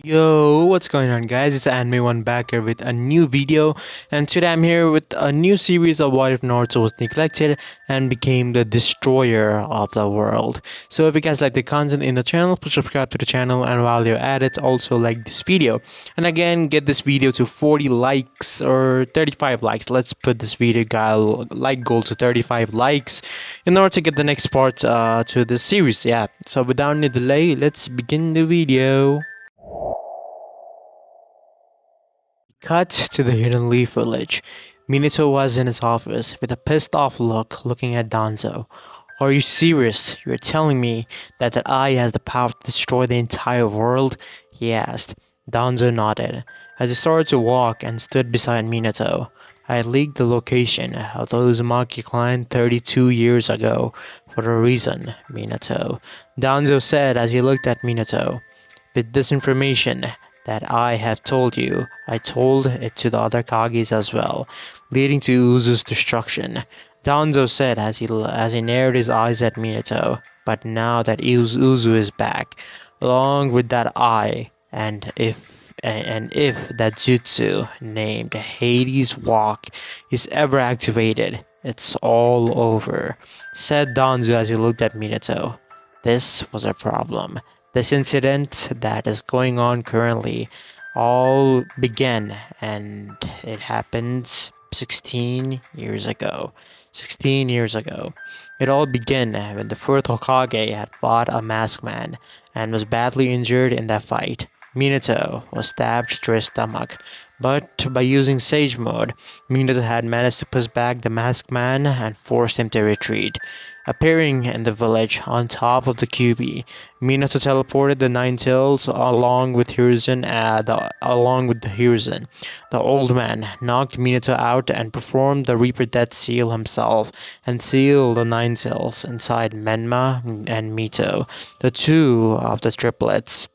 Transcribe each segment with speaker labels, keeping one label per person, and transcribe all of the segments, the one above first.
Speaker 1: Yo, what's going on guys? It's Anime1 back here with a new video, and today I'm here with a new series of What If Naruto was neglected and became the destroyer of the world. So if you guys like the content in the channel, please subscribe to the channel, and while you're at it, also like this video. And again, get this video to 40 likes or 35 likes. Let's put this video like goal to 35 likes in order to get the next part to the series. Yeah, so without any delay, let's begin the video. Cut to the Hidden Leaf Village. Minato was in his office with a pissed off look looking at Danzo. Are you serious? You're telling me that eye has the power to destroy the entire world? He asked. Danzo nodded as he started to walk and stood beside Minato. I had leaked the location of the Uzumaki clan 32 years ago for a reason, Minato. Danzo said as he looked at Minato. With this information that I have told you, I told it to the other Kages as well, leading to Uzu's destruction. Danzo said as he narrowed his eyes at Minato. But now that Uzu is back, along with that eye, and if that jutsu named Hades Walk is ever activated, it's all over, said Danzo as he looked at Minato. This was a problem. This incident that is going on currently all began, and it happened 16 years ago. 16 years ago. It all began when the fourth Hokage had fought a masked man and was badly injured in that fight. Minato was stabbed through his stomach, but by using Sage Mode, Minato had managed to push back the masked man and forced him to retreat. Appearing in the village on top of the Kyuubi, Minato teleported the Nine Tails along with Hiruzen. The old man knocked Minato out and performed the Reaper Death Seal himself and sealed the Nine Tails inside Menma and Mito, the two of the triplets.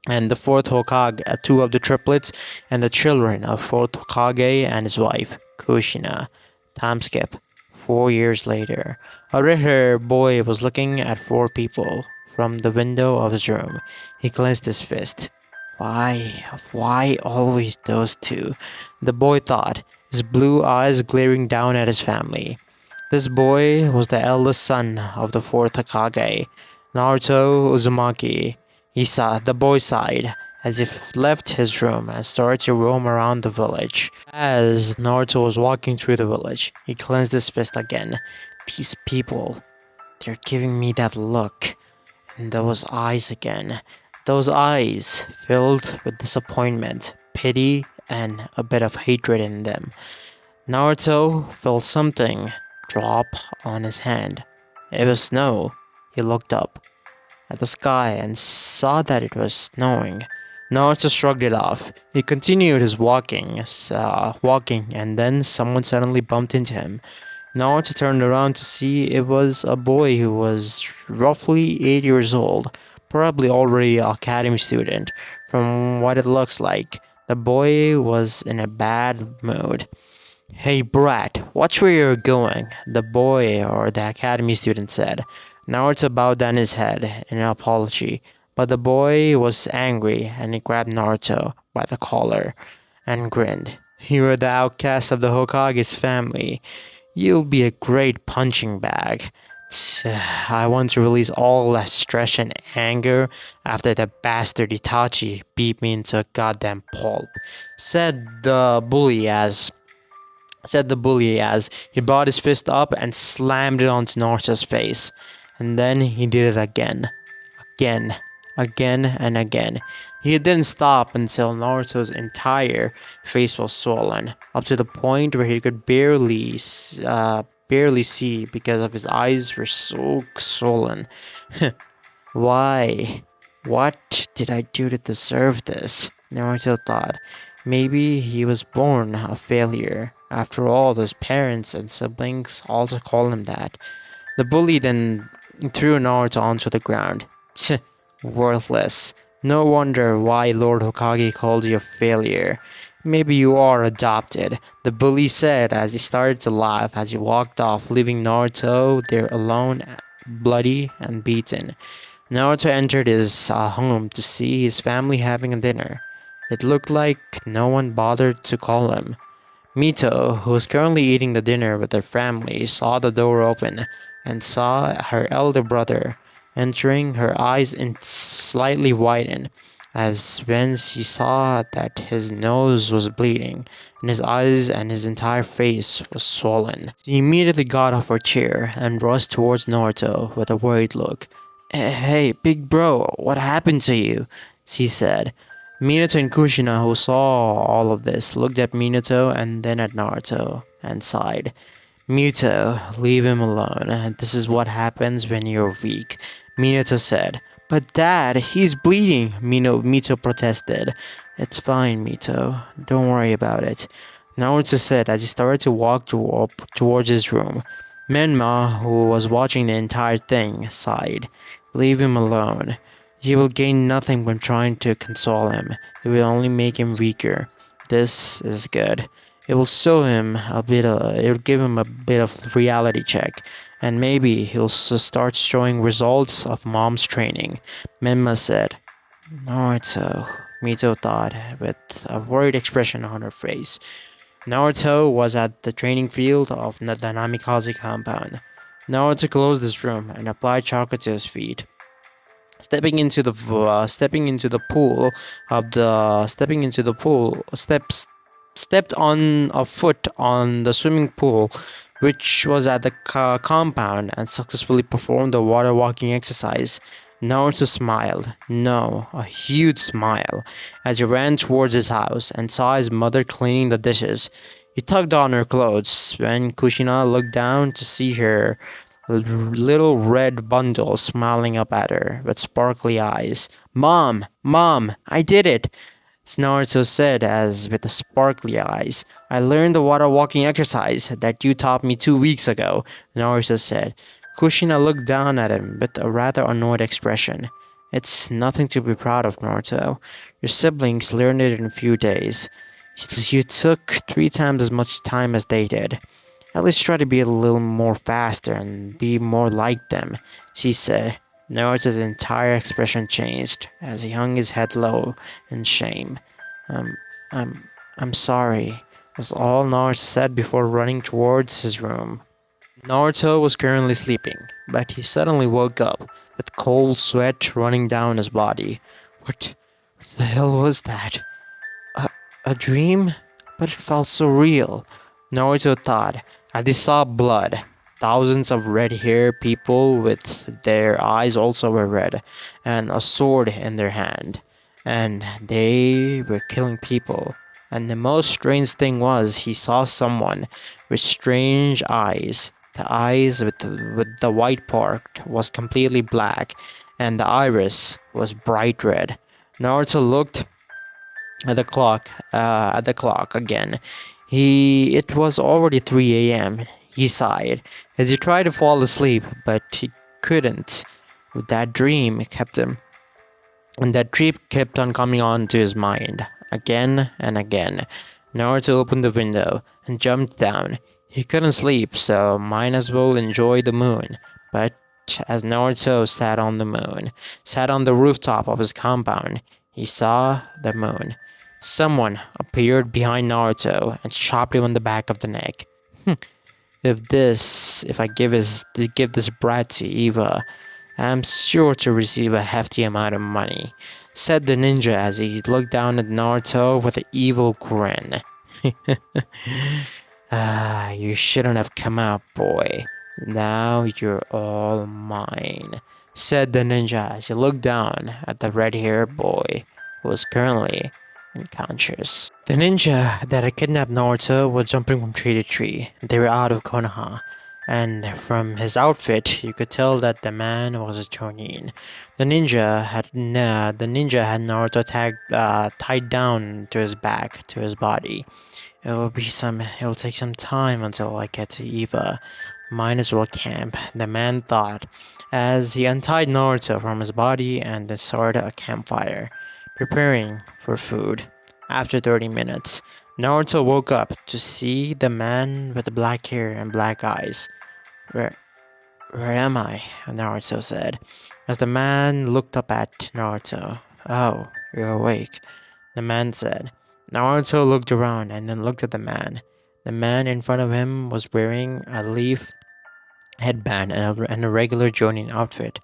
Speaker 1: And the fourth Hokage, two of the triplets, and the children of fourth Hokage and his wife, Kushina. Time skip. 4 years later, a red-haired boy was looking at four people from the window of his room. He clenched his fist. Why always those two? The boy thought, his blue eyes glaring down at his family. This boy was the eldest son of the fourth Hokage, Naruto Uzumaki. The boy sighed as if left his room and started to roam around the village. As Naruto was walking through the village, he clenched his fist again. These people, they're giving me that look. And those eyes again. Those eyes filled with disappointment, pity, and a bit of hatred in them. Naruto felt something drop on his hand. It was snow. He looked up at the sky and saw that it was snowing. Naruto shrugged it off. He continued his walking, and then someone suddenly bumped into him. Naruto turned around to see it was a boy who was roughly 8 years old, probably already an academy student, from what it looks like. The boy was in a bad mood. Hey brat, watch where you're going, the boy or the academy student said. Naruto bowed down his head in an apology, but the boy was angry and he grabbed Naruto by the collar and grinned. You are the outcast of the Hokage's family. You'll be a great punching bag. I want to release all that stress and anger after the bastard Itachi beat me into a goddamn pulp, said the bully as he brought his fist up and slammed it onto Naruto's face. And then he did it again and again. He didn't stop until Naruto's entire face was swollen, up to the point where he could barely see because of his eyes were so swollen. Why? What did I do to deserve this? Naruto thought. Maybe he was born a failure. After all, his parents and siblings also call him that. The bully then threw Naruto onto the ground. Worthless. No wonder why Lord Hokage called you a failure. Maybe you are adopted, the bully said as he started to laugh as he walked off, leaving Naruto there alone, bloody and beaten. Naruto entered his home to see his family having a dinner. It looked like no one bothered to call him. Mito, who was currently eating the dinner with her family, saw the door open and saw her elder brother entering. Her eyes slightly widened as when she saw that his nose was bleeding and his eyes and his entire face was swollen. She immediately got off her chair and rushed towards Naruto with a worried look. Hey, big bro, what happened to you? She said. Minato and Kushina, who saw all of this, looked at Minato and then at Naruto and sighed. Mito, leave him alone. This is what happens when you're weak, Minato said. But dad, he's bleeding, Mito protested. It's fine, Mito. Don't worry about it, Naruto said as he started to walk towards his room. Menma, who was watching the entire thing, sighed. Leave him alone. You will gain nothing from trying to console him. It will only make him weaker. This is good. It will show him a bit. It'll give him a bit of reality check, and maybe he'll start showing results of mom's training. Menma said. Naruto, Mito thought, with a worried expression on her face. Naruto was at the training field of the Namikaze compound. Naruto closed his room and applied chocolate to his feet. Stepped on a foot on the swimming pool, which was at the compound, and successfully performed the water walking exercise. Naruto smiled, no, a huge smile, as he ran towards his house and saw his mother cleaning the dishes. He tugged on her clothes when Kushina looked down to see her little red bundle smiling up at her with sparkly eyes. Mom, I did it! Naruto said as with the sparkly eyes. I learned the water walking exercise that you taught me 2 weeks ago, Naruto said. Kushina looked down at him with a rather annoyed expression. It's nothing to be proud of, Naruto. Your siblings learned it in a few days. You took 3 times as much time as they did. At least try to be a little more faster and be more like them, she said. Naruto's entire expression changed as he hung his head low in shame. Um, I'm sorry, was all Naruto said before running towards his room. Naruto was currently sleeping, but he suddenly woke up with cold sweat running down his body. What the hell was that? A dream? But it felt so real, Naruto thought, as he saw blood. Thousands of red-haired people with their eyes also were red, and a sword in their hand. And they were killing people. And the most strange thing was he saw someone with strange eyes. The eyes with the white part was completely black, and the iris was bright red. Naruto looked at the clock again. It was already 3 a.m. He sighed as he tried to fall asleep, but he couldn't. That dream kept him, and that dream kept on coming on to his mind again and again. Naruto opened the window and jumped down. He couldn't sleep, so might as well enjoy the moon. But as Naruto sat on the rooftop of his compound, he saw the moon. Someone appeared behind Naruto and chopped him on the back of the neck. If I give this brat to Eva, I'm sure to receive a hefty amount of money, said the ninja as he looked down at Naruto with an evil grin. You shouldn't have come out, boy. Now you're all mine, said the ninja as he looked down at the red-haired boy who was currently unconscious. The ninja that had kidnapped Naruto was jumping from tree to tree. They were out of Konoha, and from his outfit, you could tell that the man was a Jonin. The ninja had Naruto tied down to his back, to his body. It'll take some time until I get to Eva. Might as well camp, the man thought, as he untied Naruto from his body and then started a campfire, preparing for food. After 30 minutes, Naruto woke up to see the man with the black hair and black eyes. Where am I? Naruto said. as the man looked up at Naruto. "Oh, you're awake," the man said. Naruto looked around and then looked at the man. The man in front of him was wearing a leaf headband and a regular joining outfit.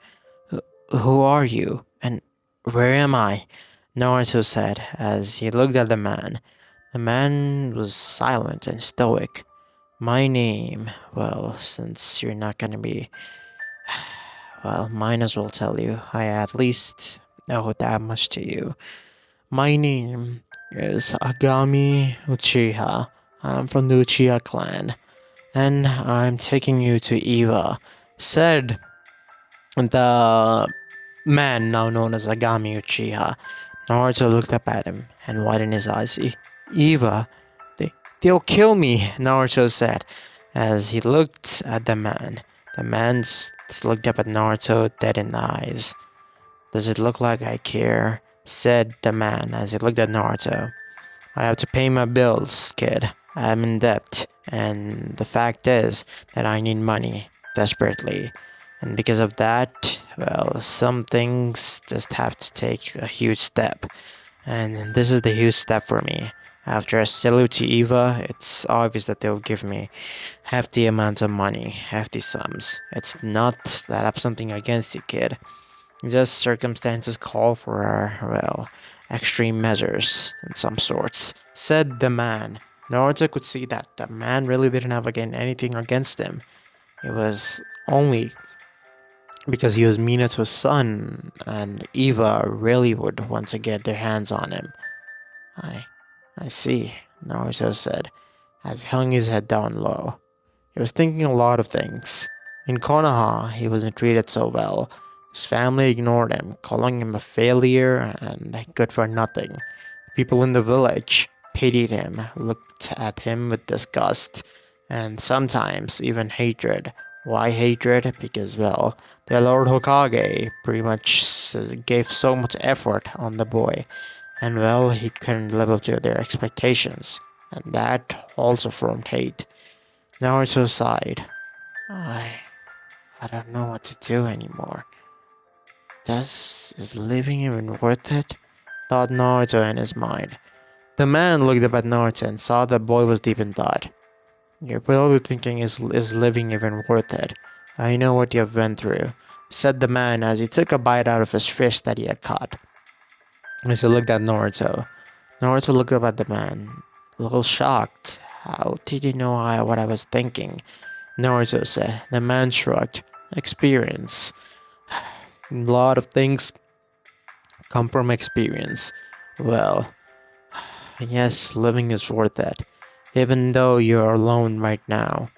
Speaker 1: Who are you? And where am I?" Naruto said as he looked at the man. The man was silent and stoic. "My name, well, since you're not gonna be, well, might as well tell you. I at least owe that much to you. My name is Agami Uchiha. I'm from the Uchiha clan, and I'm taking you to Eva," said the man now known as Agami Uchiha. Naruto looked up at him and widened his eyes. "Eva, they, they'll kill me," Naruto said as he looked at the man. The man looked up at Naruto dead in the eyes. "Does it look like I care?" said the man as he looked at Naruto. "I have to pay my bills, kid. I'm in debt, and the fact is that I need money desperately. And because of that, well, some things just have to take a huge step. And this is the huge step for me. After I salute to Eva, it's obvious that they'll give me hefty amounts of money, hefty sums. It's not that I have something against you, kid. Just circumstances call for, well, extreme measures in some sorts," said the man. Naruto could see that the man really didn't have again anything against him. It was only because he was Minato's son, and Eva really would want to get their hands on him. I, I see," Naruto said, as he hung his head down low. He was thinking a lot of things. In Konoha, he wasn't treated so well. His family ignored him, calling him a failure and good for nothing. People in the village pitied him, looked at him with disgust, and sometimes even hatred. Why hatred? Because, well, the Lord Hokage pretty much gave so much effort on the boy, and, well, he couldn't live up to their expectations, and that also formed hate. Naruto sighed. I, I don't know what to do anymore. Is living even worth it? Thought Naruto in his mind. The man looked up at Naruto and saw the boy was deep in thought. "You're probably thinking, is living even worth it? I know what you have been through," said the man as he took a bite out of his fish that he had caught. As he looked at Naruto, Naruto looked up at the man, a little shocked. "How did you know what I was thinking?" Naruto said. The man shrugged. "Experience. A lot of things come from experience. Well, yes, living is worth it. Even though you're alone right now,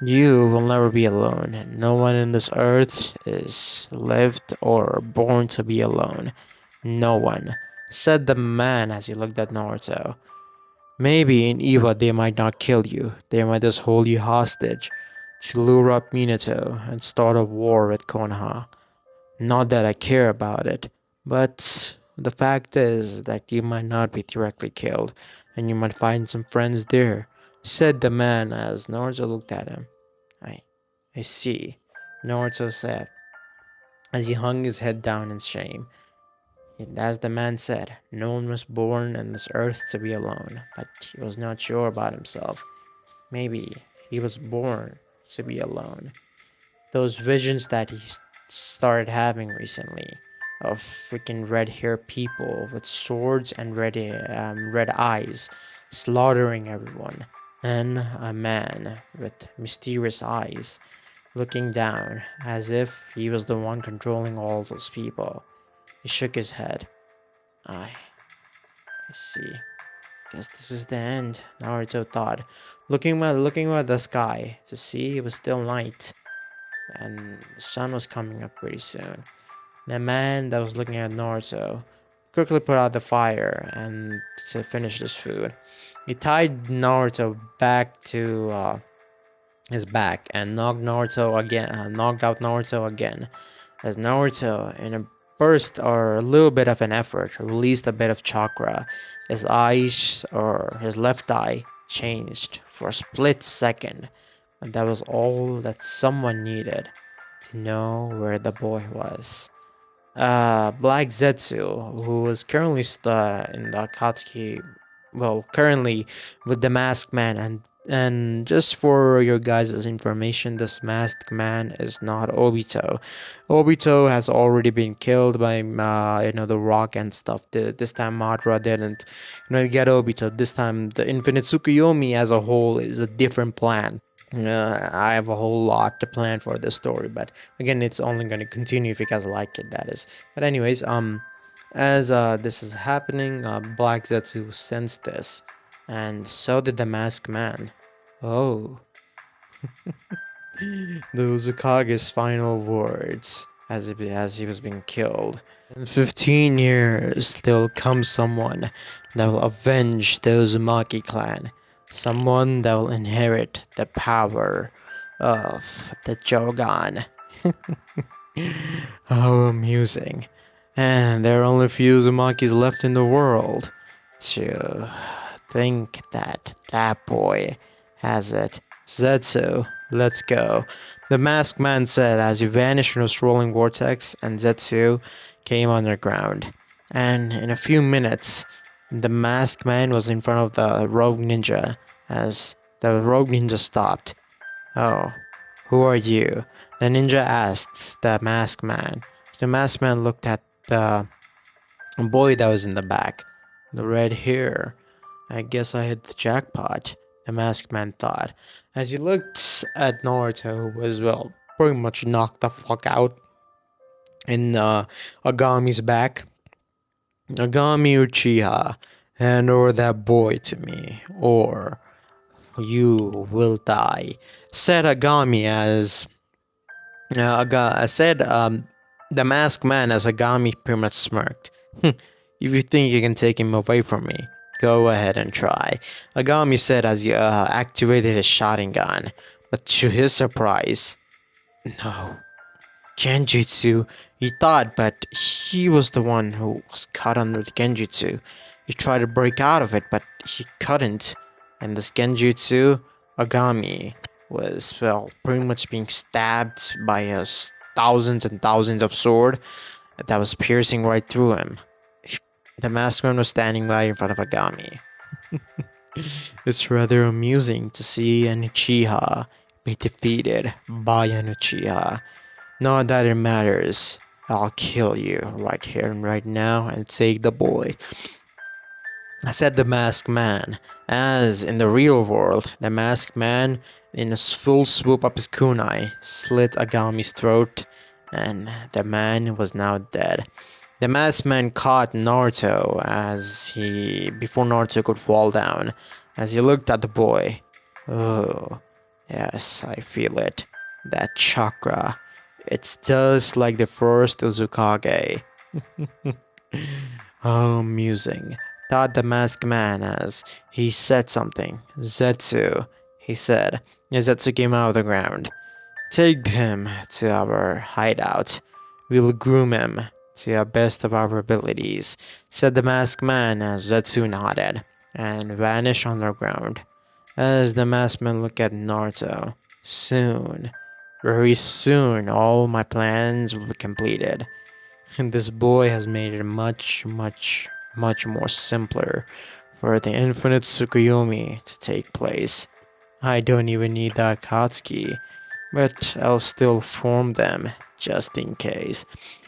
Speaker 1: you will never be alone. No one in this earth is lived or born to be alone. No one," said the man as he looked at Naruto. "Maybe in Eva they might not kill you. They might just hold you hostage to lure up Minato and start a war with Konoha. Not that I care about it, but the fact is that you might not be directly killed, and you might find some friends there," said the man as Naruto looked at him. I, I see," Naruto said, as he hung his head down in shame. And as the man said, no one was born on this earth to be alone, but he was not sure about himself. Maybe he was born to be alone. Those visions that he started having recently of freaking red haired people with swords and red eyes slaughtering everyone, and a man with mysterious eyes looking down as if he was the one controlling all those people. He shook his head. I see. Guess this is the end," Naruto thought, looking at the sky to see it was still night and the sun was coming up pretty soon. The man that was looking at Naruto quickly put out the fire and to finish this food. He tied Naruto back to his back and knocked out Naruto again. As Naruto, in a burst or a little bit of an effort, released a bit of chakra, his eyes or his left eye changed for a split second. And that was all that someone needed to know where the boy was. Black Zetsu, who was currently in the Akatsuki, well, currently with the Masked Man, and just for your guys' information, this Masked Man is not Obito. Obito has already been killed by the Rock and stuff. This time Madara didn't, get Obito. This time the Infinite Tsukuyomi as a whole is a different plan. I have a whole lot to plan for this story, but again, it's only going to continue if you guys like it. That is. But anyways, as this is happening, Black Zetsu sensed this, and so did the Masked Man. Oh, the Uzukage's final words as he was being killed. In 15 years, there will come someone that will avenge the Uzumaki clan. Someone that will inherit the power of the Jogan. How amusing. And there are only a few Uzumakis left in the world. To think that boy has it. Zetsu, let's go. The Masked Man said as he vanished in a swirling vortex, and Zetsu came underground. And in a few minutes, the Masked Man was in front of the Rogue Ninja as the Rogue Ninja stopped. Oh, who are you? The ninja asks the Masked Man. The Masked Man looked at the boy that was in the back. The red hair. I guess I hit the jackpot, the Masked Man thought. As he looked at Naruto, who was, well, pretty much knocked the fuck out in Agami's back. Agami Uchiha, hand over that boy to me, or you will die, said Agami as the Masked Man as Agami pretty much smirked. If you think you can take him away from me, go ahead and try, Agami said as he activated his Sharingan. But to his surprise, no. Genjutsu, he thought, but he was the one who was caught under the Genjutsu. He tried to break out of it, but he couldn't. And this Genjutsu, Agami, was, well, pretty much being stabbed by his thousands and thousands of sword that was piercing right through him. The Masked Man was standing by in front of Agami. It's rather amusing to see an Uchiha be defeated by an Uchiha. Not that it matters. I'll kill you right here and right now and take the boy, said the Masked Man. As in the real world, the Masked Man, in a full swoop up his kunai, slit Agami's throat, and the man was now dead. The Masked Man caught Naruto before Naruto could fall down, as he looked at the boy. Oh, yes, I feel it. That chakra. It's just like the first Uzukage. How amusing, thought the Masked Man as he said something. Zetsu, he said, as Zetsu came out of the ground. Take him to our hideout. We'll groom him to the best of our abilities, said the Masked Man as Zetsu nodded and vanished underground. As the Masked Man looked at Naruto, soon, very soon, all my plans will be completed. And this boy has made it much, much, much more simpler for the Infinite Tsukuyomi to take place. I don't even need the Akatsuki, but I'll still form them just in case,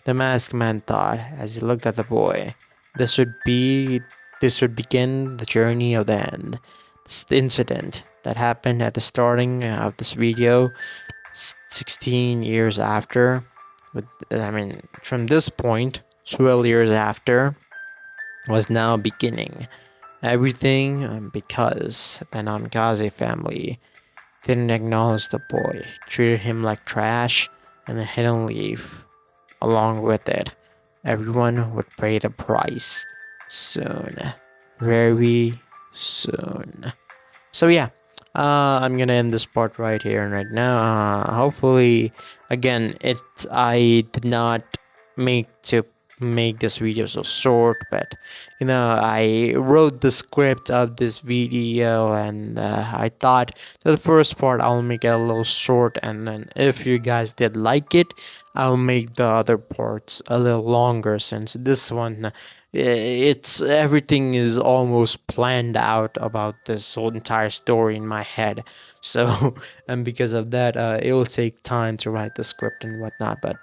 Speaker 1: the Masked Man thought as he looked at the boy. This would begin the journey of the end. This incident that happened at the starting of this video 16 years after, from this point 12 years after, was now beginning. Everything because the Namikaze family didn't acknowledge the boy, treated him like trash, and the hidden leaf along with it. Everyone would pay the price soon, very soon. So yeah, I'm gonna end this part right here and right now. Hopefully, again, I did not make to make this video so short, but I wrote the script of this video, and I thought the first part I'll make it a little short, and then if you guys did like it, I'll make the other parts a little longer, since this one it's everything is almost planned out about this whole entire story in my head. So and because of that, it will take time to write the script and whatnot. But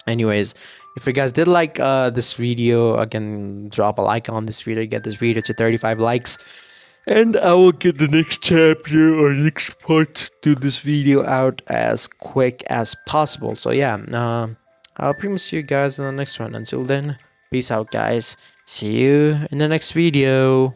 Speaker 1: anyways, if you guys did like this video, again, drop a like on this video, get this video to 35 likes, and I will get the next chapter or next part to this video out as quick as possible. So yeah, I'll pretty much see you guys in the next one. Until then, peace out, guys. See you in the next video.